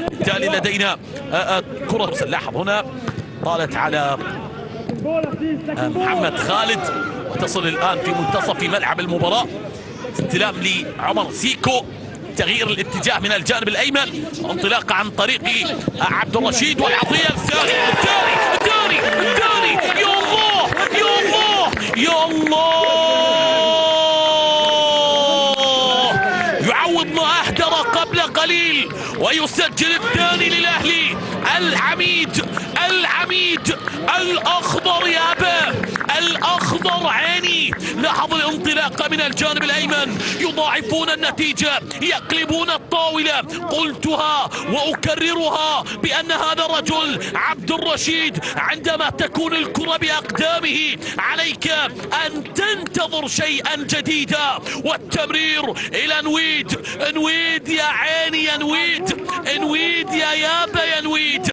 بالتالي لدينا كرة مسلحة هنا طالت على محمد خالد وتصل الآن في منتصف ملعب المباراة. استلام لعمر سيكو، تغيير الاتجاه من الجانب الأيمن، انطلاقة عن طريق عبد الرشيد والعطية الثاني. يا الله يا الله يا الله، يعوض ما أهدر قبل قليل ويسجل الثاني للأهلي. العميد الأخضر يا أبا، الأخضر عيني. لاحظ الانطلاقة من الجانب الأيمن، يضاعفون النتيجة، يقلبون الطاولة. قلتها وأكررها بأن هذا الرجل عبد الرشيد عندما تكون الكرة بأقدامه عليك أن تنتظر شيئا جديدا. والتمرير إلى نويد يا عيني يا نويد يا يابا.